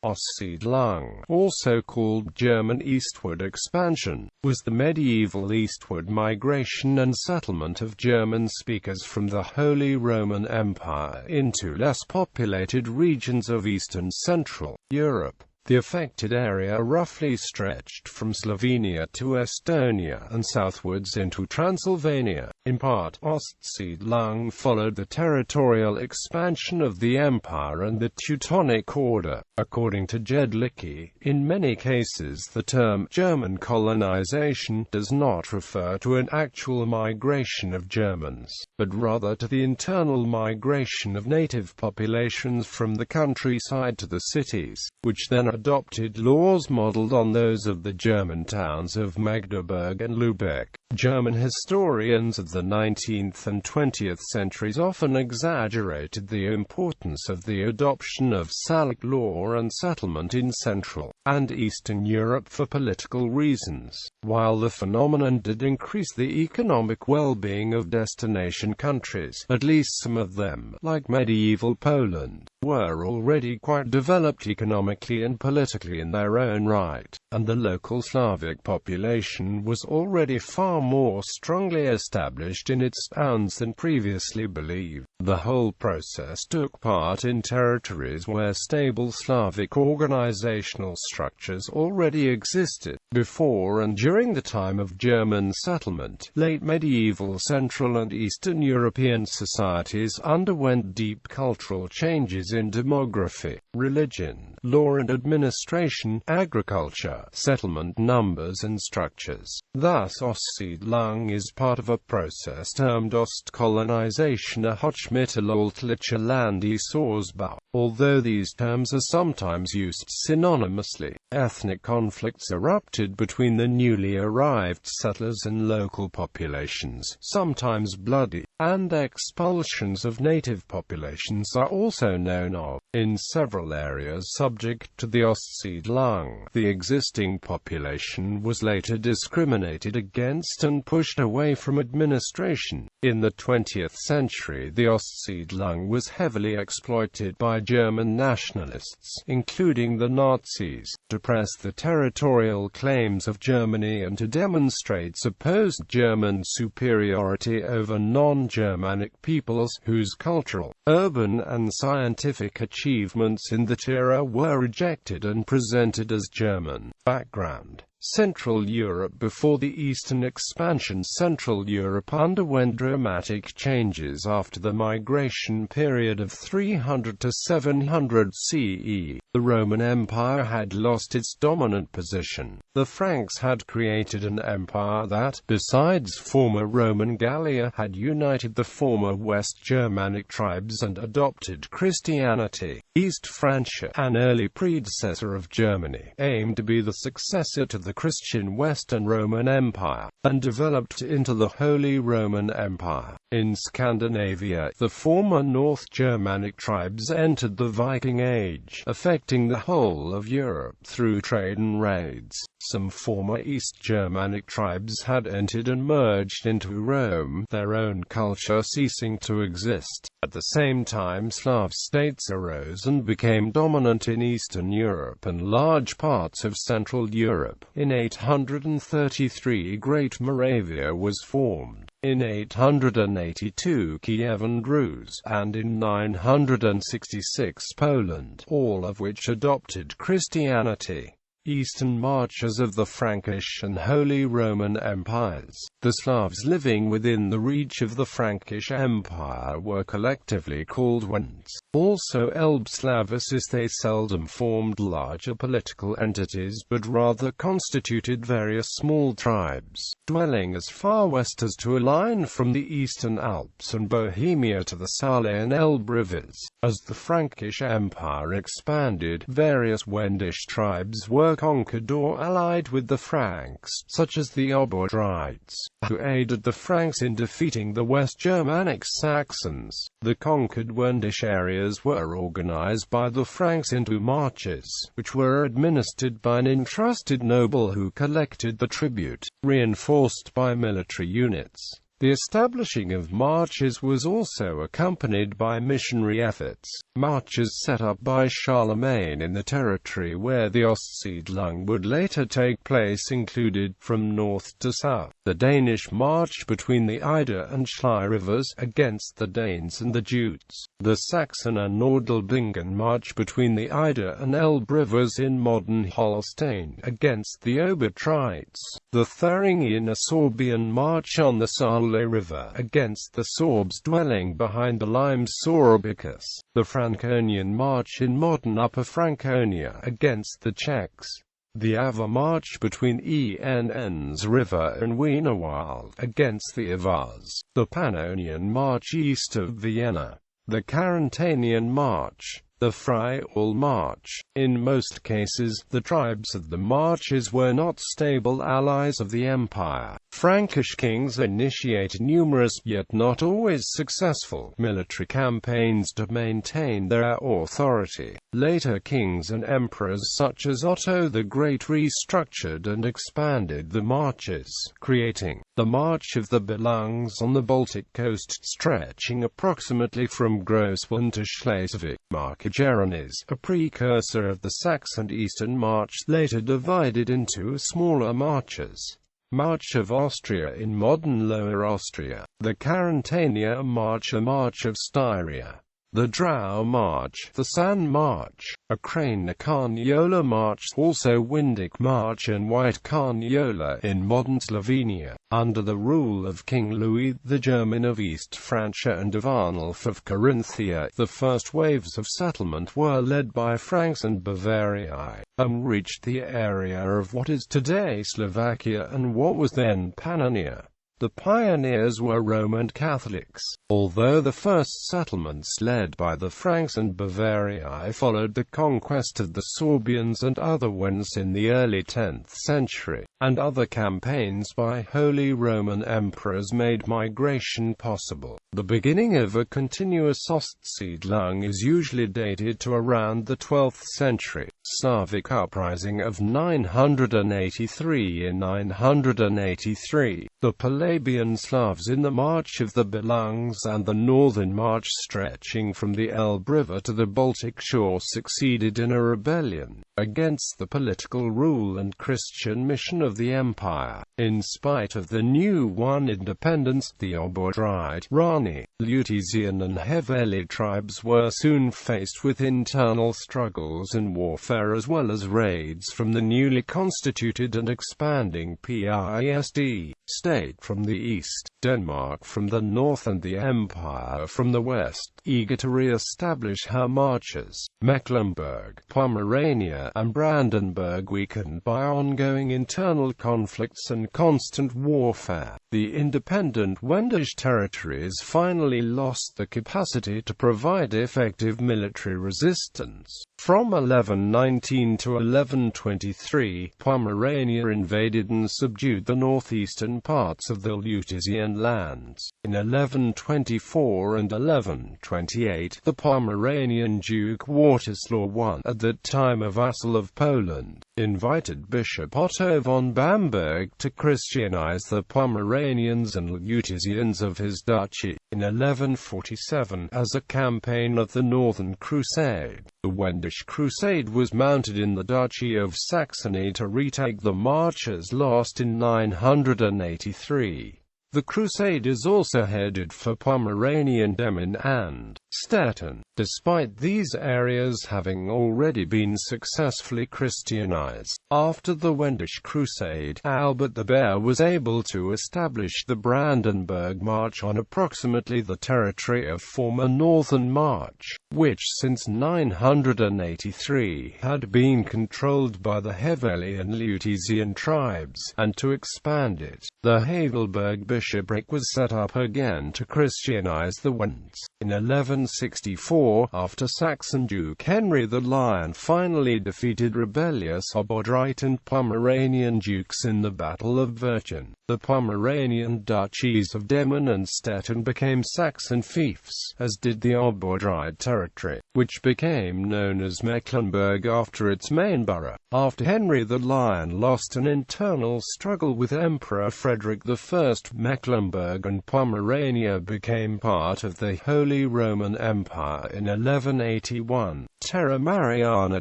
Ostsiedlung, also called German eastward expansion, was the medieval eastward migration and settlement of German speakers from the Holy Roman Empire into less populated regions of Eastern Central Europe. The affected area roughly stretched from Slovenia to Estonia and southwards into Transylvania. In part, Ostsiedlung followed the territorial expansion of the empire and the Teutonic Order. According to Jedlicki, in many cases the term German colonization does not refer to an actual migration of Germans, but rather to the internal migration of native populations from the countryside to the cities, which then adopted laws modeled on those of the German towns of Magdeburg and Lübeck. German historians of the 19th and 20th centuries often exaggerated the importance of the adoption of Salic law and settlement in Central and Eastern Europe for political reasons. While the phenomenon did increase the economic well-being of destination countries, at least some of them, like medieval Poland, were already quite developed economically and politically in their own right, and the local Slavic population was already far more strongly established in its towns than previously believed. The whole process took part in territories where stable Slavic organizational structures already existed. Before and during the time of German settlement, late medieval Central and Eastern European societies underwent deep cultural changes in demography, religion, law and administration, agriculture, settlement numbers and structures. Thus Ostsiedlung is part of a process termed Ostkolonization, a hochmittelalterlicher Landesausbau. Although these terms are sometimes used synonymously, ethnic conflicts erupted between the newly arrived settlers and local populations, sometimes bloody, and expulsions of native populations are also known of. In several areas subject to the Ostsiedlung, the existing population was later discriminated against and pushed away from administration. In the 20th century, the Ostsiedlung was heavily exploited by German nationalists, including the Nazis, to press the territorial claims of Germany and to demonstrate supposed German superiority over non-Germanic peoples whose cultural, urban and scientific achievements in that era were rejected and presented as German. Background: Central Europe. Before the Eastern expansion, Central Europe underwent dramatic changes after the migration period of 300 to 700 CE. The Roman Empire had lost its dominant position. The Franks had created an empire that, besides former Roman Gallia, had united the former West Germanic tribes and adopted Christianity. East Francia, an early predecessor of Germany, aimed to be the successor to the Christian Western Roman Empire, and developed into the Holy Roman Empire. In Scandinavia, the former North Germanic tribes entered the Viking Age, affecting the whole of Europe through trade and raids. Some former East Germanic tribes had entered and merged into Rome, their own culture ceasing to exist. At the same time, Slav states arose and became dominant in Eastern Europe and large parts of Central Europe. In 833, Great Moravia was formed. In 882, Kievan Rus, and in 966, Poland, all of which adopted Christianity. Eastern marches of the Frankish and Holy Roman Empires. The Slavs living within the reach of the Frankish Empire were collectively called Wends. Also Elbe-Slavists, they seldom formed larger political entities but rather constituted various small tribes, dwelling as far west as to a line from the Eastern Alps and Bohemia to the Saale and Elbe rivers. As the Frankish Empire expanded, various Wendish tribes were conquered or allied with the Franks, such as the Obodrites, who aided the Franks in defeating the West Germanic Saxons. The conquered Wendish areas were organized by the Franks into marches, which were administered by an entrusted noble who collected the tribute, reinforced by military units. The establishing of marches was also accompanied by missionary efforts. Marches set up by Charlemagne in the territory where the Ostsiedlung would later take place included, from north to south, the Danish March between the Ida and Schlei rivers, against the Danes and the Jutes, the Saxon and Nordlbingen March between the Ida and Elbe rivers in modern Holstein, against the Obertrites, the Thuringian or Sorbian March on the Saale River, against the Sorbs dwelling behind the Limes Sorbicus, the Franconian March in modern Upper Franconia, against the Czechs, the Ava March between Enns River and Wienerwald, against the Avars, the Pannonian March east of Vienna, the Carantanian March, the Friaul March. In most cases, the tribes of the marches were not stable allies of the empire. Frankish kings initiated numerous, yet not always successful, military campaigns to maintain their authority. Later kings and emperors such as Otto the Great restructured and expanded the marches, creating the March of the Belungs on the Baltic coast, stretching approximately from Grosswald to Schleswig. Markigerones, a precursor of the Saxon Eastern March, later divided into smaller marches. March of Austria in modern Lower Austria, the Carantania March, a March of Styria, the Drau March, the San March, a Crane Carniola March, also Windic March and White Carniola in modern Slovenia. Under the rule of King Louis the German of East Francia and of Arnulf of Carinthia, the first waves of settlement were led by Franks and Bavarii, and reached the area of what is today Slovakia and what was then Pannonia. The pioneers were Roman Catholics, although the first settlements led by the Franks and Bavarii followed the conquest of the Sorbians and other ones in the early 10th century, and other campaigns by Holy Roman emperors made migration possible. The beginning of a continuous Ostsiedlung is usually dated to around the 12th century. Slavic uprising of 983. In 983, the Palabian Slavs in the March of the Belungs and the Northern March stretching from the Elbe River to the Baltic shore succeeded in a rebellion against the political rule and Christian mission of the empire. In spite of the new won independence, the Obortrite, Rani, Lutetian and Heveli tribes were soon faced with internal struggles and warfare as well as raids from the newly constituted and expanding PISD state from the east, Denmark from the north and the empire from the west, eager to re-establish her marches. Mecklenburg, Pomerania and Brandenburg weakened by ongoing internal conflicts and constant warfare. The independent Wendish territories finally lost the capacity to provide effective military resistance. From 1119 to 1123, Pomerania invaded and subdued the northeastern parts of the Lutetian lands. In 1124 and 1128, the Pomeranian Duke Władysław I, at that time a vassal of Poland, invited Bishop Otto von Bamberg to Christianize the Pomeranians and Lutetians of his duchy. In 1147, as a campaign of the Northern Crusade, the Wendish Crusade was mounted in the Duchy of Saxony to retake the marches lost in 983. The crusade is also headed for Pomeranian Demmin and Stettin. Despite these areas having already been successfully Christianized, after the Wendish Crusade, Albert the Bear was able to establish the Brandenburg March on approximately the territory of former Northern March, which since 983 had been controlled by the Heveli and Lutetian tribes, and to expand it, the Heidelberg bishopric was set up again to Christianize the Wends. In 1164 war, after Saxon Duke Henry the Lion finally defeated rebellious Obodrite and Pomeranian dukes in the Battle of Virchin. The Pomeranian duchies of Demmin and Stettin became Saxon fiefs, as did the Obodrite territory, which became known as Mecklenburg after its main borough. After Henry the Lion lost an internal struggle with Emperor Frederick I, Mecklenburg and Pomerania became part of the Holy Roman Empire in 1181. Terra Mariana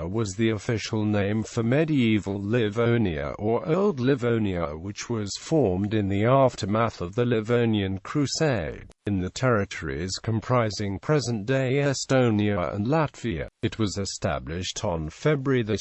was the official name for medieval Livonia or Old Livonia, which was formed in the aftermath of the Livonian Crusade, in the territories comprising present-day Estonia and Latvia. It was established on February 2,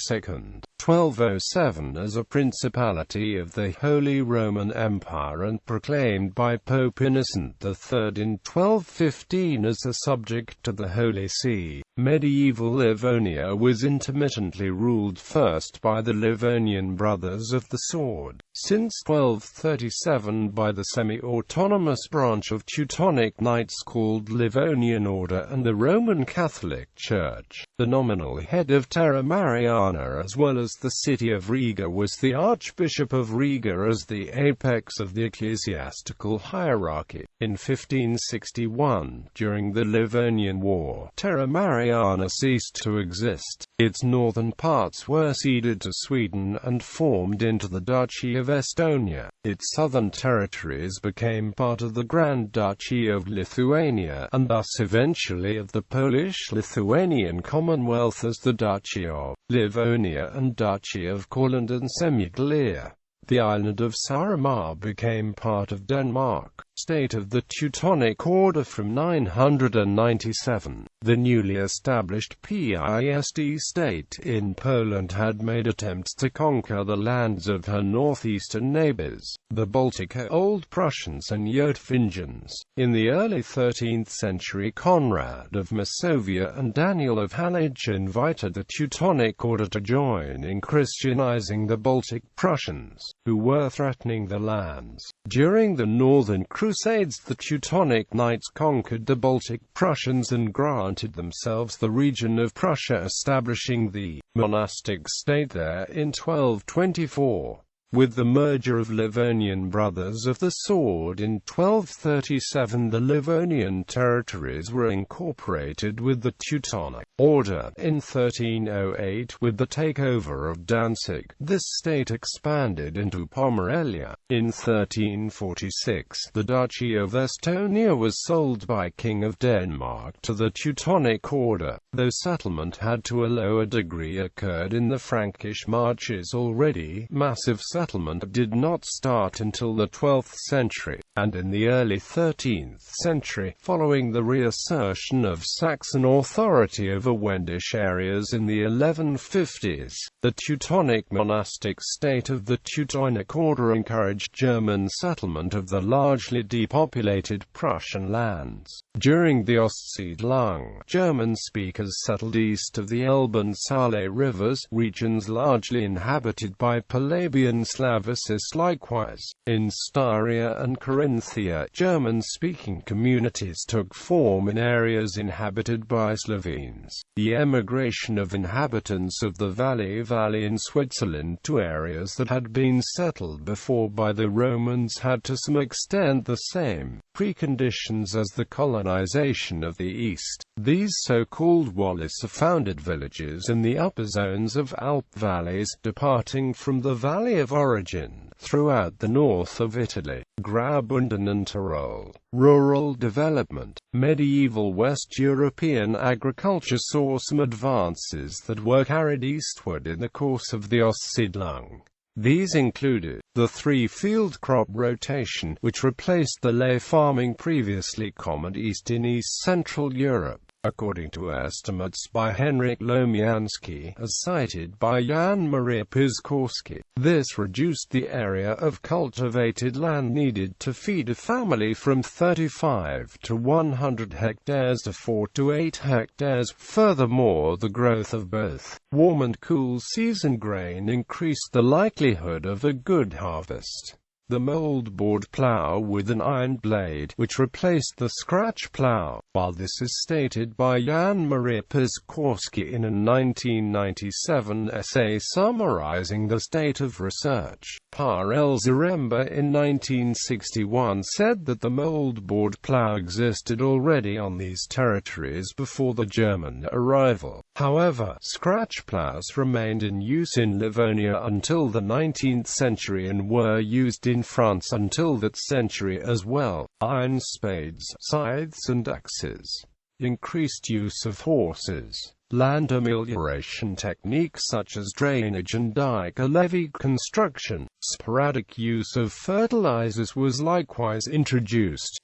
1207 as a principality of the Holy Roman Empire and proclaimed by Pope Innocent III in 1215 as a subject to the Holy See. Medieval Livonia was intermittently ruled first by the Livonian Brothers of the Sword, since 1237 by the semi-autonomous branch of Teutonic Knights called Livonian Order and the Roman Catholic Church. The nominal head of Terra Mariana as well as the city of Riga was the Archbishop of Riga as the apex of the ecclesiastical hierarchy. In 1561, during the Livonian War, Terra Mariana ceased to exist. Its northern parts were ceded to Sweden and formed into the Duchy of Estonia. Its southern territories became part of the Grand Duchy of Lithuania, and thus eventually of the Polish-Lithuanian Commonwealth as the Duchy of Livonia and Duchy of Courland and Semigalicia. The island of Saaremaa became part of Denmark, state of the Teutonic Order from 997. The newly established PISD state in Poland had made attempts to conquer the lands of her northeastern neighbors, the Baltic Old Prussians and Jotvingians. In the early 13th century, Conrad of Masovia and Daniel of Halych invited the Teutonic Order to join in Christianizing the Baltic Prussians, who were threatening the lands. During the Northern Crusades, the Teutonic Knights conquered the Baltic Prussians and granted themselves the region of Prussia, establishing the monastic state there in 1224. With the merger of Livonian Brothers of the Sword in 1237, the Livonian territories were incorporated with the Teutonic Order. In 1308, with the takeover of Danzig, this state expanded into Pomerelia. In 1346, the Duchy of Estonia was sold by King of Denmark to the Teutonic Order, though settlement had to a lower degree occurred in the Frankish marches already. Massive settlement did not start until the 12th century, and in the early 13th century, following the reassertion of Saxon authority over Wendish areas in the 1150s, the Teutonic monastic state of the Teutonic Order encouraged German settlement of the largely depopulated Prussian lands. During the Ostsiedlung, German speakers settled east of the Elbe and Saale rivers, regions largely inhabited by Palabian Slavists. Likewise, in Styria and Carinthia, German-speaking communities took form in areas inhabited by Slovenes. The emigration of inhabitants of the Valley in Switzerland to areas that had been settled before by the Romans had to some extent the same preconditions as the colonization of the East. These so-called Walliser-founded villages in the upper zones of Alp valleys, departing from the valley of origin, throughout the north of Italy, Graubünden and Tyrol. Rural development. Medieval West European agriculture saw some advances that were carried eastward in the course of the Ostsiedlung. These included the three-field crop rotation, which replaced the ley farming previously common in East Central Europe, according to estimates by Henryk Lomianski, as cited by Jan Maria Piskorski. This reduced the area of cultivated land needed to feed a family from 35 to 100 hectares to 4 to 8 hectares. Furthermore, the growth of both warm and cool season grain increased the likelihood of a good harvest. the moldboard plough with an iron blade, which replaced the scratch plough. While this is stated by Jan Maria Piskorski in a 1997 essay summarizing the state of research, Parel Zaremba in 1961 said that the moldboard plough existed already on these territories before the German arrival. However, scratch ploughs remained in use in Livonia until the 19th century and were used in France until that century as well. Iron spades, scythes and axes. Increased use of horses. Land amelioration techniques such as drainage and dike levee construction. Sporadic use of fertilizers was likewise introduced.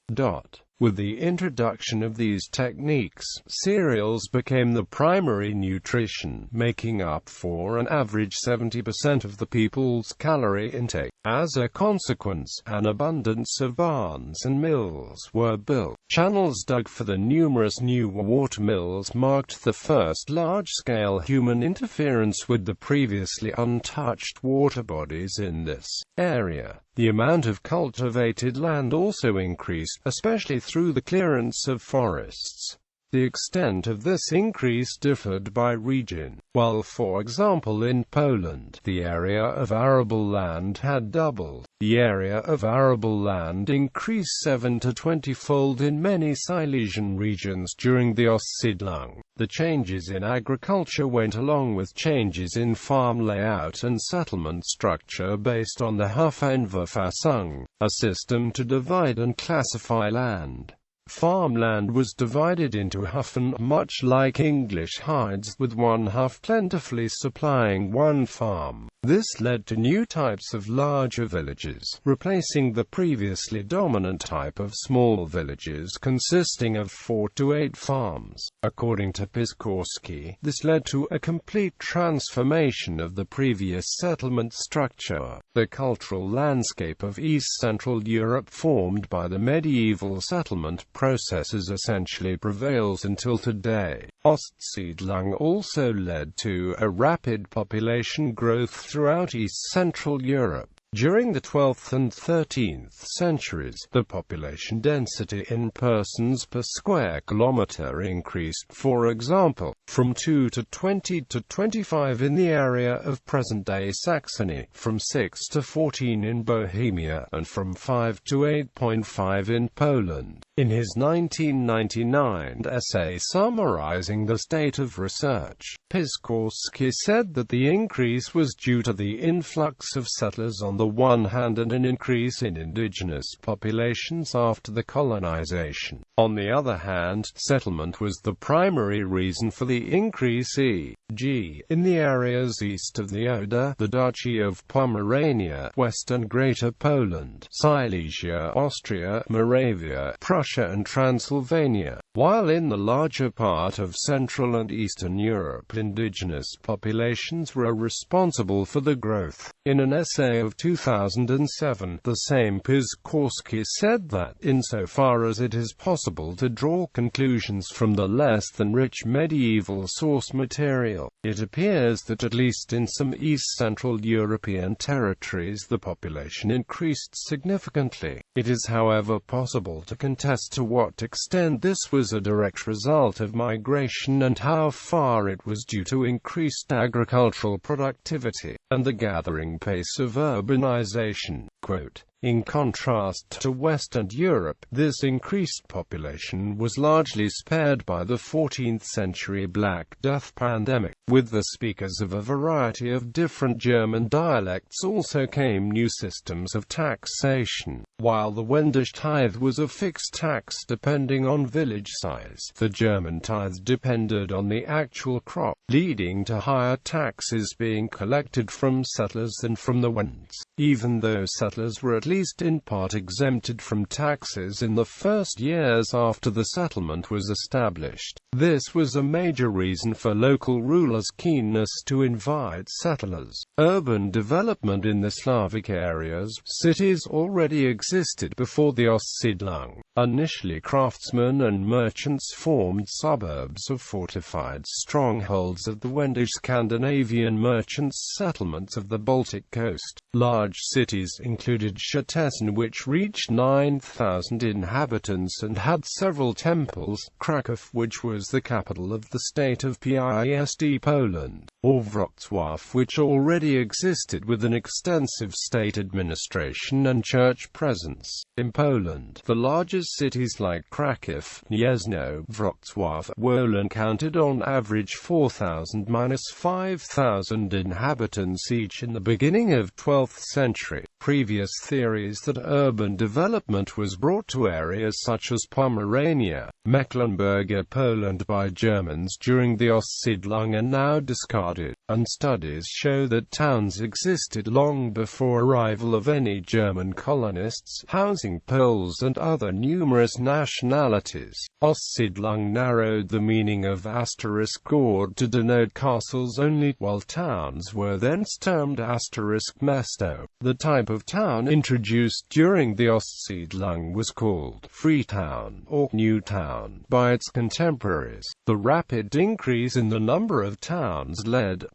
With the introduction of these techniques, cereals became the primary nutrition, making up for an average 70% of the people's calorie intake. As a consequence, an abundance of barns and mills were built. Channels dug for the numerous new water mills marked the first large-scale human interference with the previously untouched water bodies in this area. The amount of cultivated land also increased, especially through the clearance of forests. The extent of this increase differed by region. While, for example, in Poland, the area of arable land had doubled, the area of arable land increased 7 to 20-fold in many Silesian regions during the Ostsiedlung. The changes in agriculture went along with changes in farm layout and settlement structure based on the Wappenentwurf, a system to divide and classify land. Farmland was divided into Hufen, much like English hides, with one Huf plentifully supplying one farm. This led to new types of larger villages, replacing the previously dominant type of small villages consisting of 4 to 8 farms. According to Piskorski, this led to a complete transformation of the previous settlement structure. The cultural landscape of East Central Europe formed by the medieval settlement processes essentially prevails until today. Ostsiedlung also led to a rapid population growth throughout East Central Europe. During the 12th and 13th centuries, the population density in persons per square kilometer increased, for example, from 2 to 20 to 25 in the area of present-day Saxony, from 6 to 14 in Bohemia, and from 5 to 8.5 in Poland. In his 1999 essay summarizing the state of research, Piskorski said that the increase was due to the influx of settlers on the one hand and an increase in indigenous populations after the colonization. On the other hand, settlement was the primary reason for the increase, e.g., in the areas east of the Oder, the Duchy of Pomerania, West and Greater Poland, Silesia, Austria, Moravia, Prussia and Transylvania, while in the larger part of Central and Eastern Europe indigenous populations were responsible for the growth. In an essay of 2007, the same Piskorski said that, insofar as it is possible to draw conclusions from the less than rich medieval source material, it appears that at least in some East Central European territories the population increased significantly. It is however possible to contest to what extent this was a direct result of migration and how far it was due to increased agricultural productivity, and the gathering pace of urbanization. Quote, in contrast to Western Europe, this increased population was largely spared by the 14th century Black Death pandemic. With the speakers of a variety of different German dialects also came new systems of taxation. While the Wendish tithe was a fixed tax depending on village size, the German tithe depended on the actual crop, leading to higher taxes being collected from settlers than from the Wends. Even though settlers were at least in part exempted from taxes in the first years after the settlement was established, this was a major reason for local rulers' keenness to invite settlers. Urban development in the Slavic areas, cities already existed before the Ostsiedlung. Initially craftsmen and merchants formed suburbs of fortified strongholds of the Wendish Scandinavian merchants' settlements of the Baltic coast. Large cities, including included Szczecin, which reached 9,000 inhabitants and had several temples, Kraków, which was the capital of the state of Pist Poland, or Wrocław, which already existed with an extensive state administration and church presence. In Poland, the largest cities like Kraków, Gniezno, Wrocław, Wola counted on average 4,000–5,000 inhabitants each in the beginning of 12th century. Previous theories that urban development was brought to areas such as Pomerania, Mecklenburg Poland by Germans during the Ostsiedlung are now discarded, and studies show that towns existed long before arrival of any German colonists, housing Poles and other numerous nationalities. Ostsiedlung narrowed the meaning of *Ord to denote castles only, while towns were thence termed *Mesto. The type of town introduced during the Ostsiedlung was called Freetown or New Town by its contemporaries. The rapid increase in the number of towns led to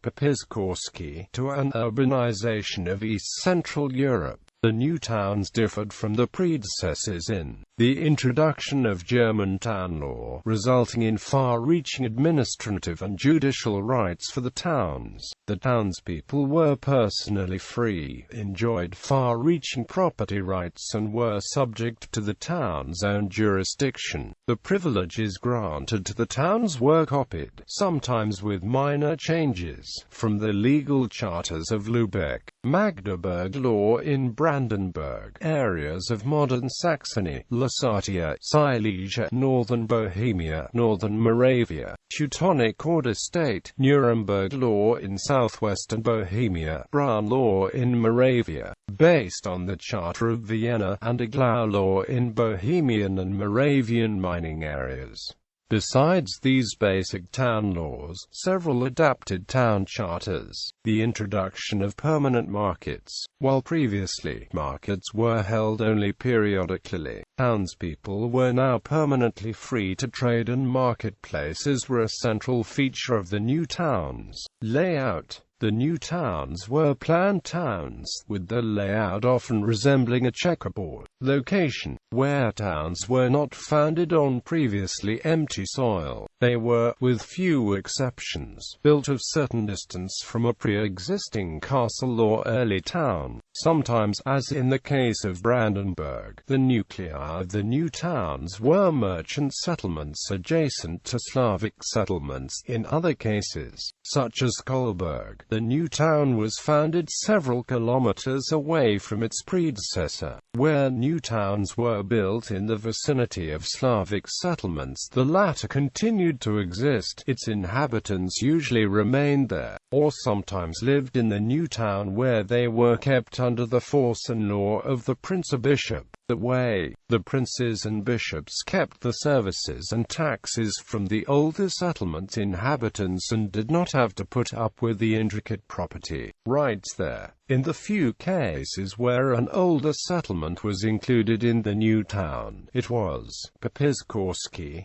an urbanization of East Central Europe. The new towns differed from the predecessors in the introduction of German town law, resulting in far-reaching administrative and judicial rights for the towns. The townspeople were personally free, enjoyed far-reaching property rights and were subject to the town's own jurisdiction. The privileges granted to the towns were copied, sometimes with minor changes, from the legal charters of Lübeck, Magdeburg law in Brandenburg, areas of modern Saxony, Lusatia, Silesia, northern Bohemia, northern Moravia, Teutonic Order state, Nuremberg law in southwestern Bohemia, Brown law in Moravia, based on the Charter of Vienna, and Iglau law in Bohemian and Moravian mining areas. Besides these basic town laws, several adapted town charters, the introduction of permanent markets. While previously, markets were held only periodically, townspeople were now permanently free to trade, and marketplaces were a central feature of the new town's layout. The new towns were planned towns, with the layout often resembling a checkerboard. Location, where towns were not founded on previously empty soil. They were, with few exceptions, built of certain distance from a pre-existing castle or early town. Sometimes, as in the case of Brandenburg, the nuclei of the new towns were merchant settlements adjacent to Slavic settlements. In other cases, such as Kolberg, the new town was founded several kilometers away from its predecessor. Where new towns were built in the vicinity of Slavic settlements, the latter continued to exist. Its inhabitants usually remained there, or sometimes lived in the new town where they were kept under the force and law of the prince-bishop. That way, the princes and bishops kept the services and taxes from the older settlement inhabitants and did not have to put up with the intricate property rights there. In the few cases where an older settlement was included in the new town, it was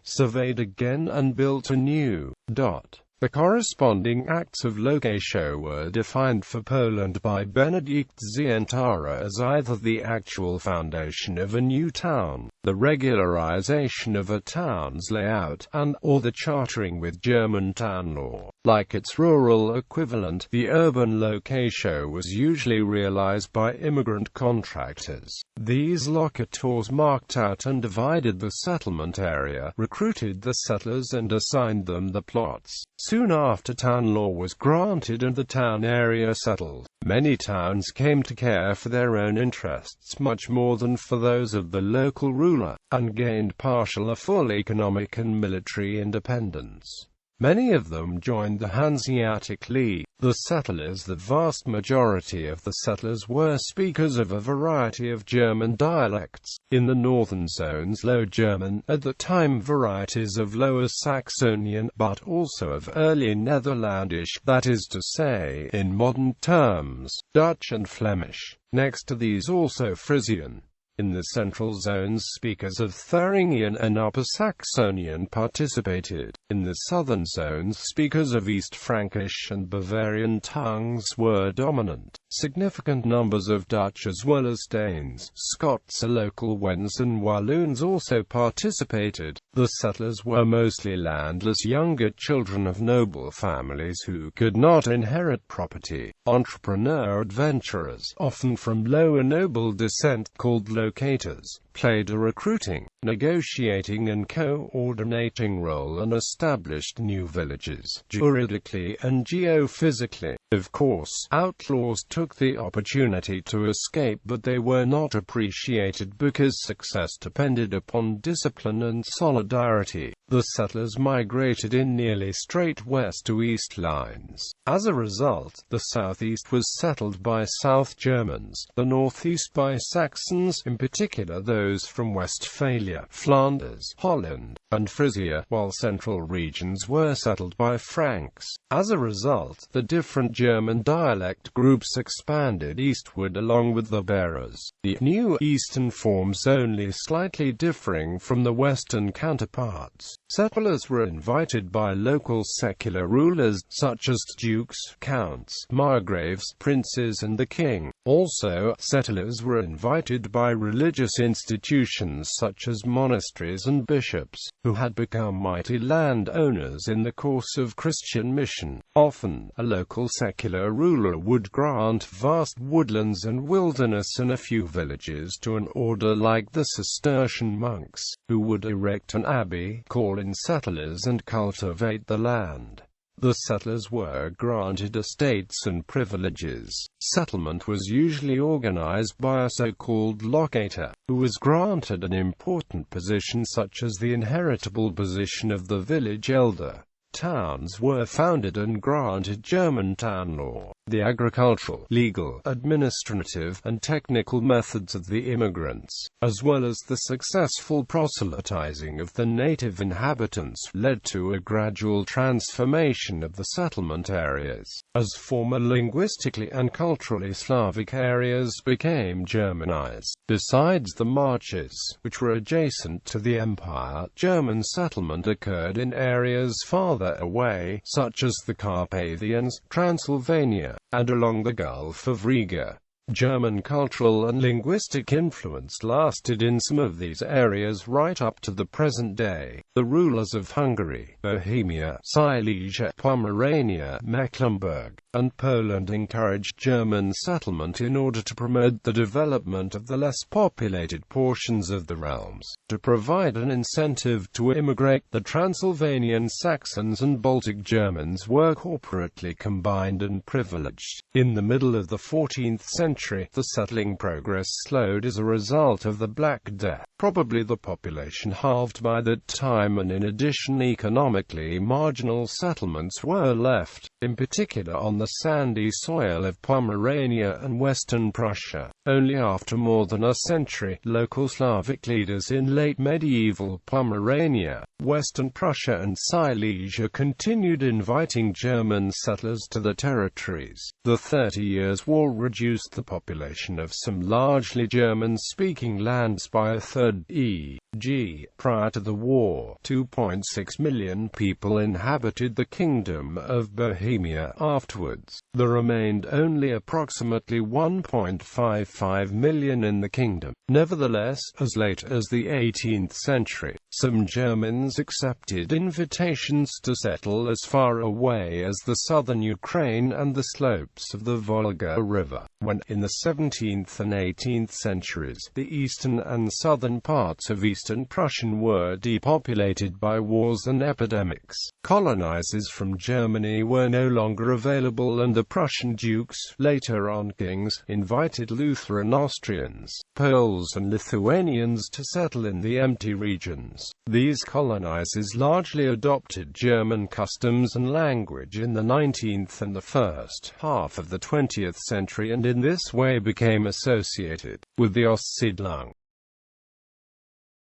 surveyed again and built anew. The corresponding acts of locatio were defined for Poland by Benedict Zientara as either the actual foundation of a new town, the regularization of a town's layout, and/or the chartering with German town law. Like its rural equivalent, the urban locatio was usually realized by immigrant contractors. These locators marked out and divided the settlement area, recruited the settlers and assigned them the plots. Soon after, town law was granted and the town area settled. Many towns came to care for their own interests much more than for those of the local ruler, and gained partial or full economic and military independence. Many of them joined the Hanseatic League. The settlers, the vast majority of the settlers, were speakers of a variety of German dialects. In the northern zones, Low German, at the time varieties of Lower Saxonian, but also of early Netherlandish, that is to say, in modern terms, Dutch and Flemish. Next to these also Frisian. In the central zones, speakers of Thuringian and Upper Saxonian participated. In the southern zones, speakers of East Frankish and Bavarian tongues were dominant. Significant numbers of Dutch as well as Danes, Scots, local Wends and Walloons also participated. The settlers were mostly landless younger children of noble families who could not inherit property. Entrepreneur adventurers, often from lower noble descent, called locators, played a recruiting, negotiating and coordinating role and established new villages, juridically and geophysically. Of course, outlaws took the opportunity to escape, but they were not appreciated because success depended upon discipline and solidarity. The settlers migrated in nearly straight west to east lines. As a result, the southeast was settled by South Germans, the northeast by Saxons, in particular those from Westphalia, Flanders, Holland, and Frisia, while central regions were settled by Franks. As a result, the different German dialect groups expanded eastward along with the bearers, the new eastern forms only slightly differing from the western counterparts. Settlers were invited by local secular rulers, such as dukes, counts, margraves, princes and the king. Also, settlers were invited by religious institutions such as monasteries and bishops, who had become mighty landowners in the course of Christian mission. Often, a local secular ruler would grant vast woodlands and wilderness and a few villages to an order like the Cistercian monks, who would erect an abbey, call in settlers and cultivate the land. The settlers were granted estates and privileges. Settlement was usually organized by a so-called locator, who was granted an important position such as the inheritable position of the village elder. Towns were founded and granted German town law. The agricultural, legal, administrative, and technical methods of the immigrants, as well as the successful proselytizing of the native inhabitants, led to a gradual transformation of the settlement areas, as former linguistically and culturally Slavic areas became Germanized. Besides the marches, which were adjacent to the empire, German settlement occurred in areas farther away, such as the Carpathians, Transylvania, and along the Gulf of Riga. German cultural and linguistic influence lasted in some of these areas right up to the present day. The rulers of Hungary, Bohemia, Silesia, Pomerania, Mecklenburg, and Poland encouraged German settlement in order to promote the development of the less populated portions of the realms. To provide an incentive to immigrate, the Transylvanian Saxons and Baltic Germans were corporately combined and privileged. In the middle of the 14th century, the settling progress slowed as a result of the Black Death. Probably the population halved by that time, and in addition economically marginal settlements were left, in particular on the sandy soil of Pomerania and western Prussia. Only after more than a century, local Slavic leaders in late medieval Pomerania, western Prussia and Silesia continued inviting German settlers to the territories. The 30 Years' War reduced the population of some largely German-speaking lands by a third. E.g., prior to the war, 2.6 million people inhabited the Kingdom of Bohemia. Afterwards, there remained only approximately 1.55 million in the kingdom. Nevertheless, as late as the 18th century, some Germans accepted invitations to settle as far away as the southern Ukraine and the slopes of the Volga River. When, in the 17th and 18th centuries, the eastern and southern parts of eastern Prussia were depopulated by wars and epidemics, colonizers from Germany were no longer available, and the Prussian dukes, later on kings, invited Lutheran Austrians, Poles and Lithuanians to settle in the empty regions. These colonizers largely adopted German customs and language in the 19th and the first half of the 20th century, and in this way became associated with the Ostsiedlung.